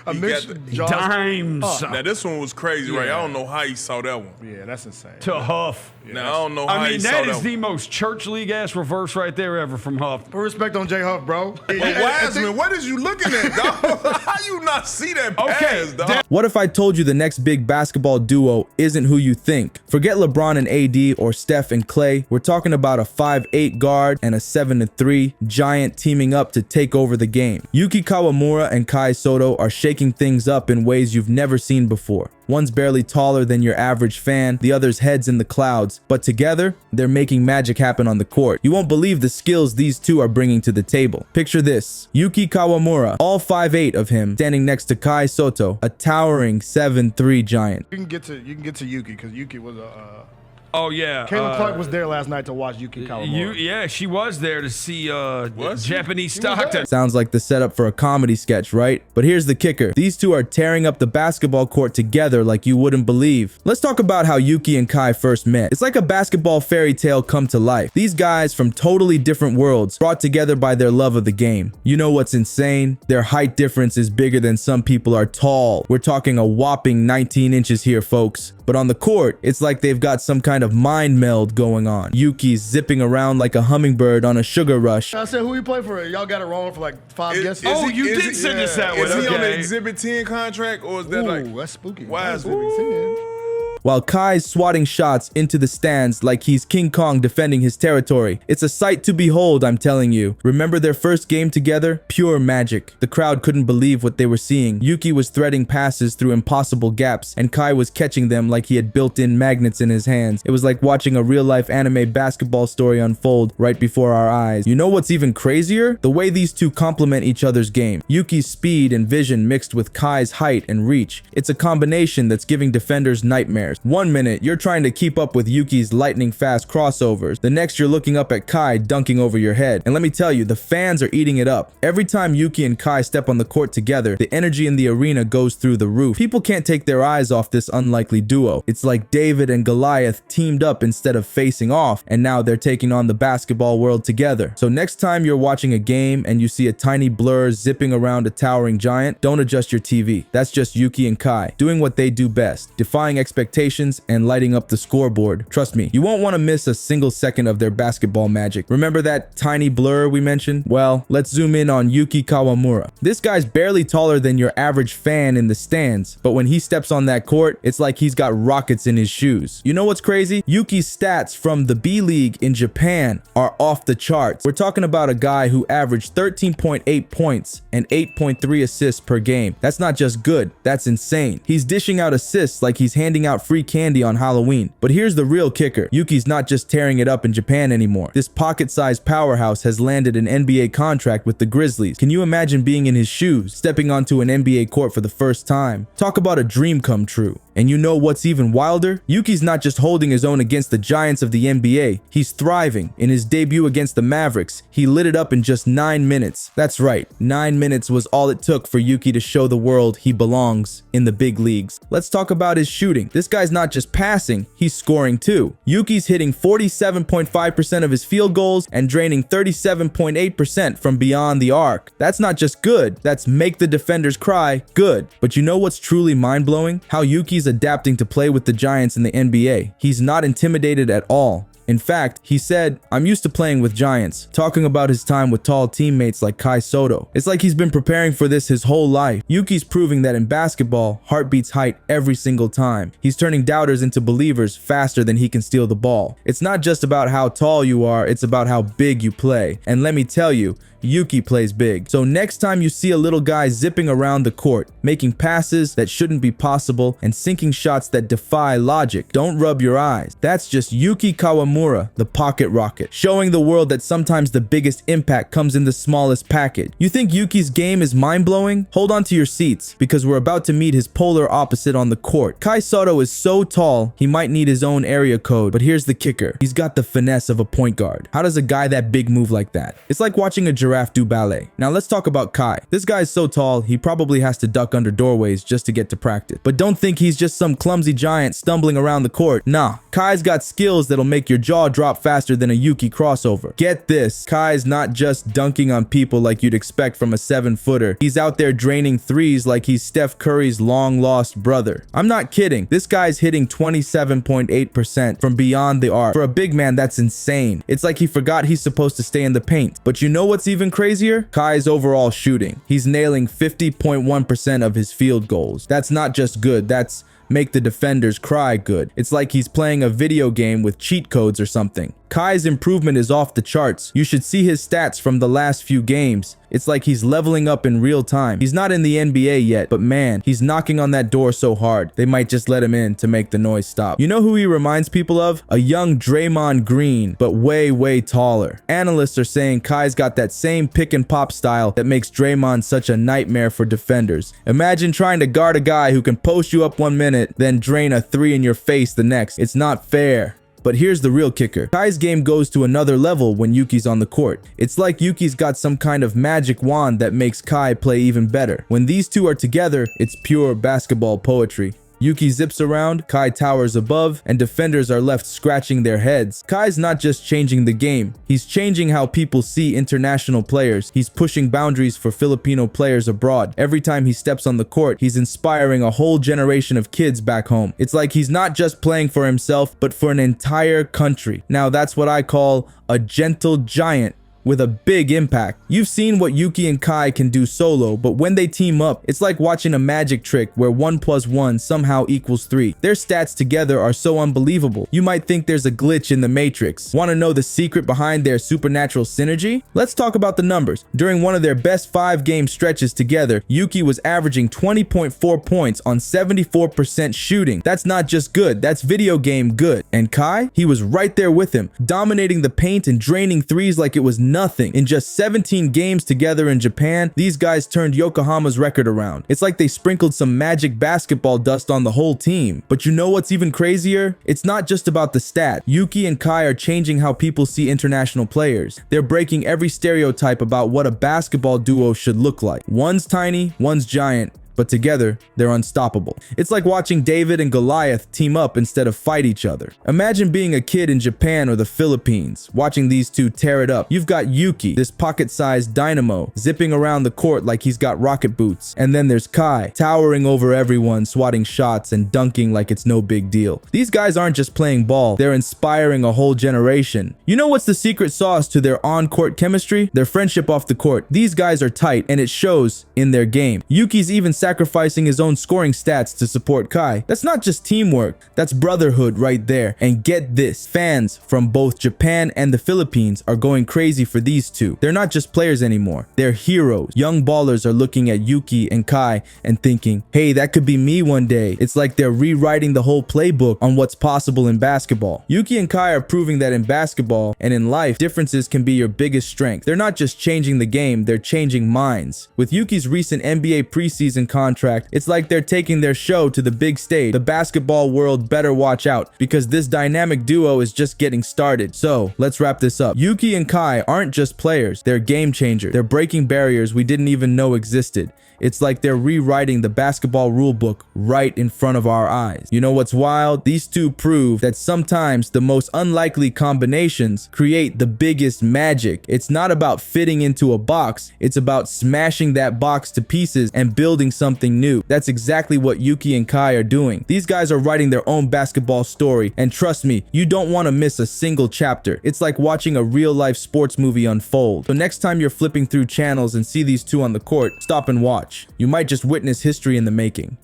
A mixture dimes. Now this one was crazy, right? I don't know how he saw that one. Yeah, that's insane. To Huff. Yeah, now I don't know how he saw that. That is the most church league ass reverse right there ever from Huff. Put respect on J Huff, bro. But Wiseman, what is you looking at, dog? How you not see that pass, dog? What if I told you the next big basketball duo isn't who you think? Forget LeBron and AD or Steph and Klay. We're talking about a 5'8" guard and a 7'3" giant teaming up to take over the game. Yuki Kawamura and Kai Sotto are shaking things up in ways you've never seen before. One's barely taller than your average fan, the other's head's in the clouds, but together, they're making magic happen on the court. You won't believe the skills these two are bringing to the table. Picture this: Yuki Kawamura, all 5'8" of him, standing next to Kai Sotto, a towering 7'3" giant. You can get to Yuki because Yuki was a. Oh yeah, Caitlin Clark was there last night to watch Yuki Kawamura. Yeah, she was there to see Japanese Stockton. Sounds like the setup for a comedy sketch, right? But here's the kicker. These two are tearing up the basketball court together like you wouldn't believe. Let's talk about how Yuki and Kai first met. It's like a basketball fairy tale come to life. These guys from totally different worlds brought together by their love of the game. You know what's insane? Their height difference is bigger than some people are tall. We're talking a whopping 19 inches here, folks. But on the court, it's like they've got some kind of mind meld going on. Yuki's zipping around like a hummingbird on a sugar rush. I said, who he play for? Y'all got it wrong for like 5 guesses. You did send us that one. Is he on the Exhibit 10 contract, or is that that's spooky. Why is Exhibit 10? While Kai's swatting shots into the stands like he's King Kong defending his territory. It's a sight to behold, I'm telling you. Remember their first game together? Pure magic. The crowd couldn't believe what they were seeing. Yuki was threading passes through impossible gaps, and Kai was catching them like he had built-in magnets in his hands. It was like watching a real-life anime basketball story unfold right before our eyes. You know what's even crazier? The way these two complement each other's game. Yuki's speed and vision mixed with Kai's height and reach. It's a combination that's giving defenders nightmares. 1 minute, you're trying to keep up with Yuki's lightning-fast crossovers. The next, you're looking up at Kai dunking over your head. And let me tell you, the fans are eating it up. Every time Yuki and Kai step on the court together, the energy in the arena goes through the roof. People can't take their eyes off this unlikely duo. It's like David and Goliath teamed up instead of facing off, and now they're taking on the basketball world together. So next time you're watching a game and you see a tiny blur zipping around a towering giant, don't adjust your TV. That's just Yuki and Kai, doing what they do best, defying expectations and lighting up the scoreboard. Trust me, you won't want to miss a single second of their basketball magic. Remember that tiny blur we mentioned? Well, let's zoom in on Yuki Kawamura. This guy's barely taller than your average fan in the stands, but when he steps on that court, it's like he's got rockets in his shoes. You know what's crazy? Yuki's stats from the B League in Japan are off the charts. We're talking about a guy who averaged 13.8 points and 8.3 assists per game. That's not just good, that's insane. He's dishing out assists like he's handing out free candy on Halloween. But here's the real kicker. Yuki's not just tearing it up in Japan anymore. This pocket-sized powerhouse has landed an NBA contract with the Grizzlies. Can you imagine being in his shoes, stepping onto an NBA court for the first time? Talk about a dream come true. And you know what's even wilder? Yuki's not just holding his own against the giants of the NBA. He's thriving. In his debut against the Mavericks, he lit it up in just 9 minutes. That's right, 9 minutes was all it took for Yuki to show the world he belongs in the big leagues. Let's talk about his shooting. This guy's not just passing, he's scoring too. Yuki's hitting 47.5% of his field goals and draining 37.8% from beyond the arc. That's not just good, that's make the defenders cry good. But you know what's truly mind-blowing? How Yuki's adapting to play with the giants in the NBA. He's not intimidated at all. In fact, he said, "I'm used to playing with giants," talking about his time with tall teammates like Kai Sotto. It's like he's been preparing for this his whole life. Yuki's proving that in basketball, heart beats height every single time. He's turning doubters into believers faster than he can steal the ball. It's not just about how tall you are, it's about how big you play. And let me tell you, Yuki plays big. So next time you see a little guy zipping around the court, making passes that shouldn't be possible and sinking shots that defy logic, don't rub your eyes. That's just Yuki Kawamura, the pocket rocket, showing the world that sometimes the biggest impact comes in the smallest package. You think Yuki's game is mind-blowing? Hold on to your seats, because we're about to meet his polar opposite on the court. Kai Sotto is so tall, he might need his own area code, but here's the kicker. He's got the finesse of a point guard. How does a guy that big move like that? It's like watching a giraffe do ballet. Now let's talk about Kai. This guy is so tall, he probably has to duck under doorways just to get to practice. But don't think he's just some clumsy giant stumbling around the court. Nah, Kai's got skills that'll make your jaw drop faster than a Yuki crossover. Get this, Kai's not just dunking on people like you'd expect from a 7-footer. He's out there draining threes like he's Steph Curry's long-lost brother. I'm not kidding. This guy's hitting 27.8% from beyond the arc. For a big man, that's insane. It's like he forgot he's supposed to stay in the paint. But you know what's even crazier? Kai's overall shooting. He's nailing 50.1% of his field goals. That's not just good, that's make the defenders cry good. It's like he's playing a video game with cheat codes or something. Kai's improvement is off the charts. You should see his stats from the last few games. It's like he's leveling up in real time. He's not in the NBA yet, but man, he's knocking on that door so hard, they might just let him in to make the noise stop. You know who he reminds people of? A young Draymond Green, but way taller. Analysts are saying Kai's got that same pick and pop style that makes Draymond such a nightmare for defenders. Imagine trying to guard a guy who can post you up 1 minute, then drain a 3 in your face the next. It's not fair. But here's the real kicker. Kai's game goes to another level when Yuki's on the court. It's like Yuki's got some kind of magic wand that makes Kai play even better. When these two are together, it's pure basketball poetry. Yuki zips around, Kai towers above, and defenders are left scratching their heads. Kai's not just changing the game, he's changing how people see international players. He's pushing boundaries for Filipino players abroad. Every time he steps on the court, he's inspiring a whole generation of kids back home. It's like he's not just playing for himself, but for an entire country. Now that's what I call a gentle giant with a big impact. You've seen what Yuki and Kai can do solo, but when they team up, it's like watching a magic trick where 1 + 1 somehow equals 3. Their stats together are so unbelievable. You might think there's a glitch in the matrix. Want to know the secret behind their supernatural synergy? Let's talk about the numbers. During one of their best 5-game stretches together, Yuki was averaging 20.4 points on 74% shooting. That's not just good, that's video game good. And Kai? He was right there with him, dominating the paint and draining threes like it was nothing. In just 17 games together in Japan, these guys turned Yokohama's record around. It's like they sprinkled some magic basketball dust on the whole team. But you know what's even crazier? It's not just about the stat. Yuki and Kai are changing how people see international players. They're breaking every stereotype about what a basketball duo should look like. One's tiny, one's giant, but together, they're unstoppable. It's like watching David and Goliath team up instead of fight each other. Imagine being a kid in Japan or the Philippines, watching these two tear it up. You've got Yuki, this pocket-sized dynamo, zipping around the court like he's got rocket boots. And then there's Kai, towering over everyone, swatting shots and dunking like it's no big deal. These guys aren't just playing ball, they're inspiring a whole generation. You know what's the secret sauce to their on-court chemistry? Their friendship off the court. These guys are tight, and it shows in their game. Yuki's even sacrificing his own scoring stats to support Kai. That's not just teamwork, that's brotherhood right there. And get this, fans from both Japan and the Philippines are going crazy for these two. They're not just players anymore, they're heroes. Young ballers are looking at Yuki and Kai and thinking, hey, that could be me one day. It's like they're rewriting the whole playbook on what's possible in basketball. Yuki and Kai are proving that in basketball and in life, differences can be your biggest strength. They're not just changing the game, they're changing minds. With Yuki's recent NBA preseason contract, it's like they're taking their show to the big stage. The basketball world better watch out, because this dynamic duo is just getting started. So let's wrap this up. Yuki and Kai aren't just players, they're game changers. They're breaking barriers we didn't even know existed. It's like they're rewriting the basketball rulebook right in front of our eyes. You know what's wild? These two prove that sometimes the most unlikely combinations create the biggest magic. It's not about fitting into a box, it's about smashing that box to pieces and building something new. That's exactly what Yuki and Kai are doing. These guys are writing their own basketball story, and trust me, you don't want to miss a single chapter. It's like watching a real-life sports movie unfold. So next time you're flipping through channels and see these two on the court, stop and watch. You might just witness history in the making.